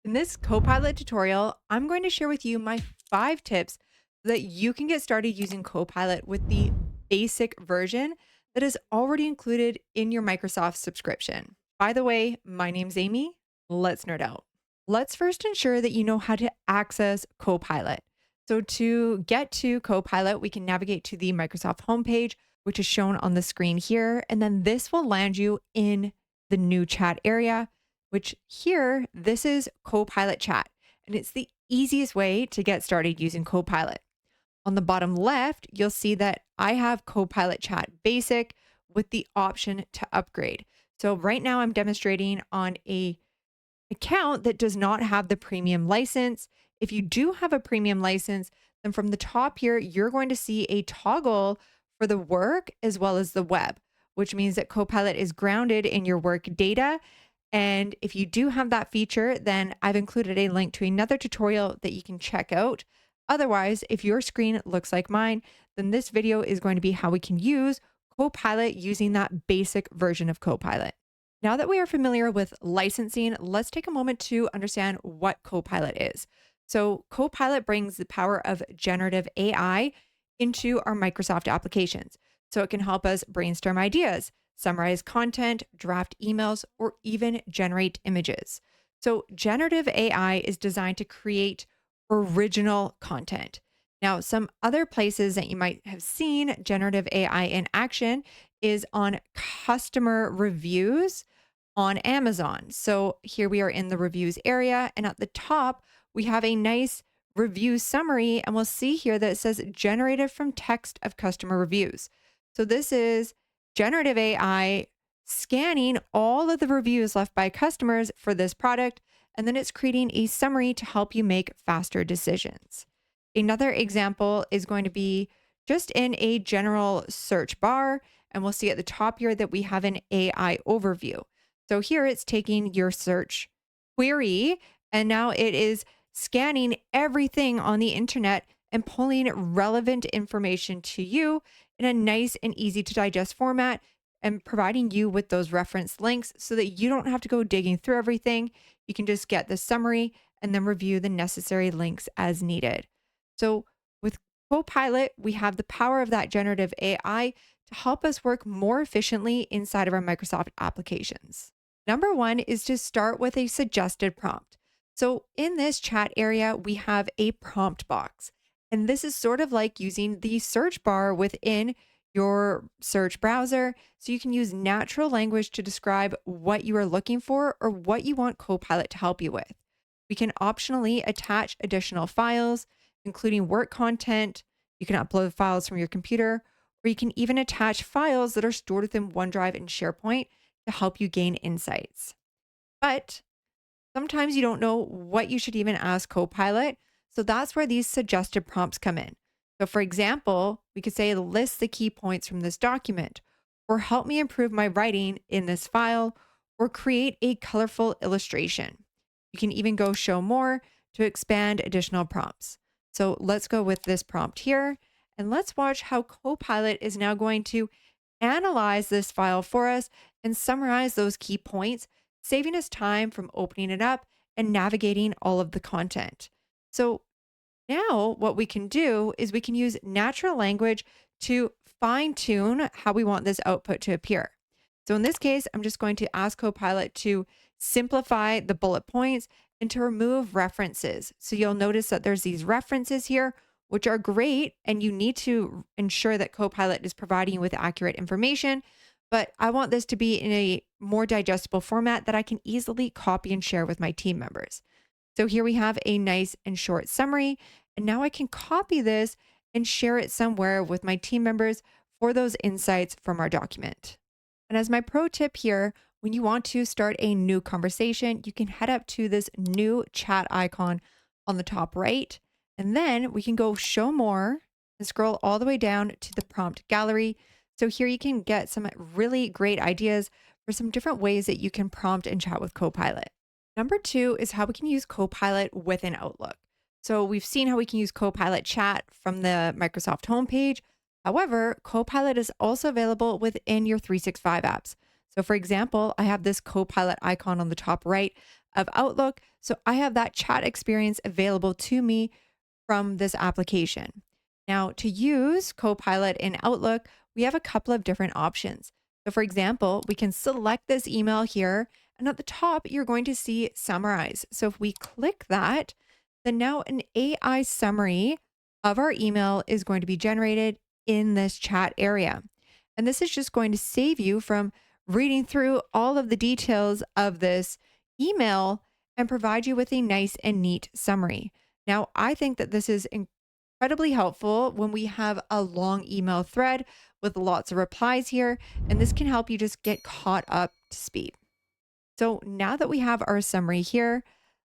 In this Copilot tutorial, I'm going to share with you my 5 tips so that you can get started using Copilot with the basic version that is already included in your Microsoft subscription. By the way, my name's Amy. Let's nerd out. Let's first ensure that you know how to access Copilot. So to get to Copilot, we can navigate to the Microsoft homepage, which is shown on the screen here. And then this will land you in the new chat area, which here, this is Copilot Chat, and it's the easiest way to get started using Copilot. On the bottom left, you'll see that I have Copilot Chat Basic with the option to upgrade. So right now I'm demonstrating on a account that does not have the premium license. If you do have a premium license, then from the top here, you're going to see a toggle for the work as well as the web, which means that Copilot is grounded in your work data. And if you do have that feature, then I've included a link to another tutorial that you can check out. Otherwise, if your screen looks like mine, then this video is going to be how we can use Copilot using that basic version of Copilot. Now that we are familiar with licensing, let's take a moment to understand what Copilot is. So, Copilot brings the power of generative AI into our Microsoft applications. So, it can help us brainstorm ideas, summarize content, draft emails, or even generate images. So, generative AI is designed to create original content. Now, some other places that you might have seen generative AI in action is on customer reviews on Amazon. So, here we are in the reviews area, and at the top, we have a nice review summary, and we'll see here that it says generated from text of customer reviews. So, this is generative AI scanning all of the reviews left by customers for this product, and then it's creating a summary to help you make faster decisions. Another example is going to be just in a general search bar, and we'll see at the top here that we have an AI overview. So here it's taking your search query, and now it is scanning everything on the internet and pulling relevant information to you in a nice and easy to digest format and providing you with those reference links so that you don't have to go digging through everything. You can just get the summary and then review the necessary links as needed. So with Copilot, we have the power of that generative AI to help us work more efficiently inside of our Microsoft applications. Number one is to start with a suggested prompt. So in this chat area, we have a prompt box. And this is sort of like using the search bar within your search browser. So you can use natural language to describe what you are looking for or what you want Copilot to help you with. We can optionally attach additional files, including work content. You can upload files from your computer, or you can even attach files that are stored within OneDrive and SharePoint to help you gain insights. But sometimes you don't know what you should even ask Copilot. So that's where these suggested prompts come in. So, for example, we could say, list the key points from this document, or help me improve my writing in this file, or create a colorful illustration. You can even go show more to expand additional prompts. So, let's go with this prompt here, and let's watch how Copilot is now going to analyze this file for us and summarize those key points, saving us time from opening it up and navigating all of the content. So now what we can do is we can use natural language to fine tune how we want this output to appear. So in this case, I'm just going to ask Copilot to simplify the bullet points and to remove references. So you'll notice that there's these references here, which are great, and you need to ensure that Copilot is providing you with accurate information. But I want this to be in a more digestible format that I can easily copy and share with my team members. So here we have a nice and short summary, and now I can copy this and share it somewhere with my team members for those insights from our document. And as my pro tip here, when you want to start a new conversation, you can head up to this new chat icon on the top right, and then we can go show more and scroll all the way down to the prompt gallery. So here you can get some really great ideas for some different ways that you can prompt and chat with Copilot. Number two is how we can use Copilot within Outlook. So we've seen how we can use Copilot chat from the Microsoft homepage. However, Copilot is also available within your 365 apps. So for example, I have this Copilot icon on the top right of Outlook. So I have that chat experience available to me from this application. Now, to use Copilot in Outlook, we have a couple of different options. So, for example, we can select this email here, and at the top, you're going to see Summarize. So, if we click that, then now an AI summary of our email is going to be generated in this chat area. And this is just going to save you from reading through all of the details of this email and provide you with a nice and neat summary. Now, I think that this is incredibly helpful when we have a long email thread with lots of replies here, and this can help you just get caught up to speed. So now that we have our summary here,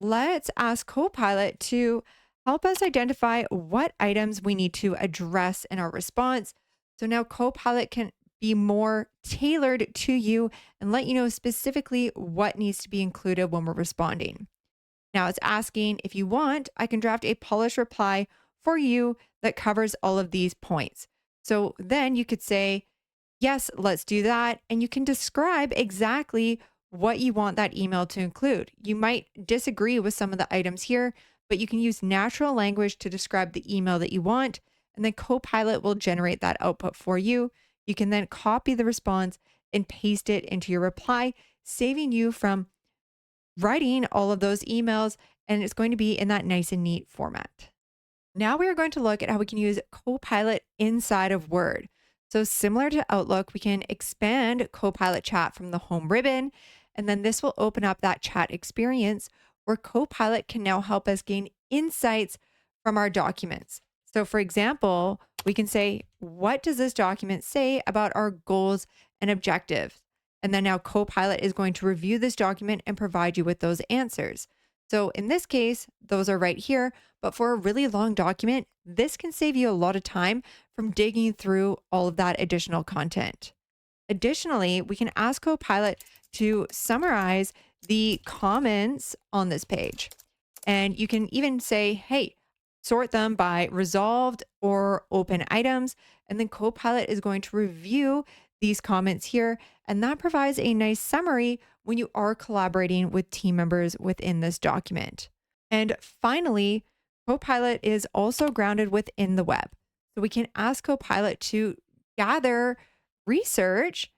let's ask Copilot to help us identify what items we need to address in our response. So now Copilot can be more tailored to you and let you know specifically what needs to be included when we're responding. Now it's asking if you want, I can draft a polished reply for you that covers all of these points. So then you could say, yes, let's do that. And you can describe exactly what you want that email to include. You might disagree with some of the items here, but you can use natural language to describe the email that you want. And then Copilot will generate that output for you. You can then copy the response and paste it into your reply, saving you from writing all of those emails. And it's going to be in that nice and neat format. Now we are going to look at how we can use Copilot inside of Word. So similar to Outlook, we can expand Copilot chat from the home ribbon, and then this will open up that chat experience where Copilot can now help us gain insights from our documents. So for example, we can say, what does this document say about our goals and objectives? And then now Copilot is going to review this document and provide you with those answers. So in this case, those are right here. But for a really long document, this can save you a lot of time from digging through all of that additional content. Additionally, we can ask Copilot to summarize the comments on this page. And you can even say, hey, sort them by resolved or open items. And then Copilot is going to review these comments here. And that provides a nice summary when you are collaborating with team members within this document. And finally, Copilot is also grounded within the web. So we can ask Copilot to gather research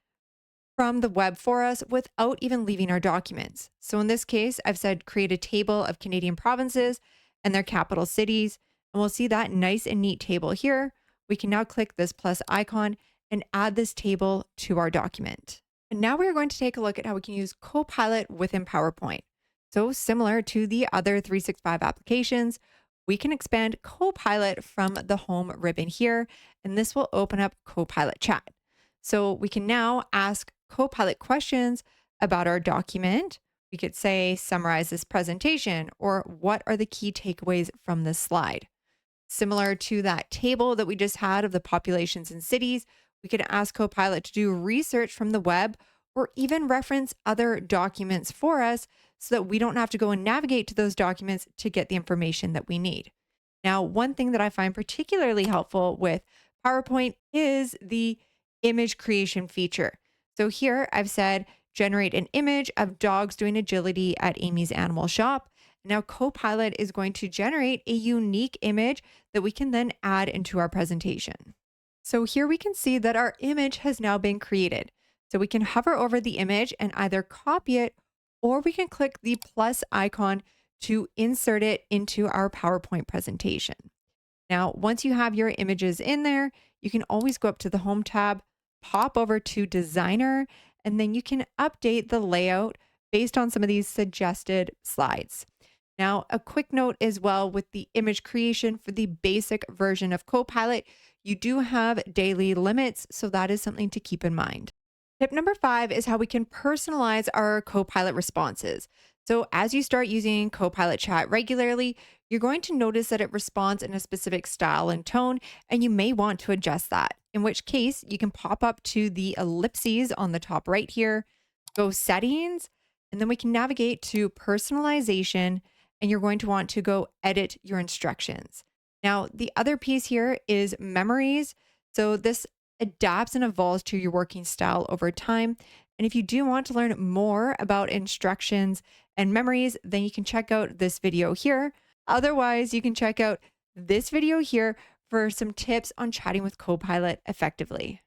from the web for us without even leaving our documents. So in this case, I've said create a table of Canadian provinces and their capital cities. And we'll see that nice and neat table here. We can now click this plus icon and add this table to our document. And now we're going to take a look at how we can use Copilot within PowerPoint. So similar to the other 365 applications, we can expand Copilot from the home ribbon here, and this will open up Copilot chat. So we can now ask Copilot questions about our document. We could say, summarize this presentation, or what are the key takeaways from this slide? Similar to that table that we just had of the populations and cities, we could ask Copilot to do research from the web or even reference other documents for us so that we don't have to go and navigate to those documents to get the information that we need. Now, one thing that I find particularly helpful with PowerPoint is the image creation feature. So here I've said, generate an image of dogs doing agility at Amy's Animal Shop. Now Copilot is going to generate a unique image that we can then add into our presentation. So here we can see that our image has now been created. So we can hover over the image and either copy it, or we can click the plus icon to insert it into our PowerPoint presentation. Now, once you have your images in there, you can always go up to the Home tab, pop over to Designer, and then you can update the layout based on some of these suggested slides. Now, a quick note as well with the image creation for the basic version of Copilot, you do have daily limits, so that is something to keep in mind. Tip number 5 is how we can personalize our Copilot responses. So as you start using Copilot chat regularly, you're going to notice that it responds in a specific style and tone, and you may want to adjust that. In which case, you can pop up to the ellipses on the top right here, go settings, and then we can navigate to personalization, and you're going to want to go edit your instructions. Now, the other piece here is memories. So this adapts and evolves to your working style over time. And if you do want to learn more about instructions and memories, then you can check out this video here. Otherwise, you can check out this video here for some tips on chatting with Copilot effectively.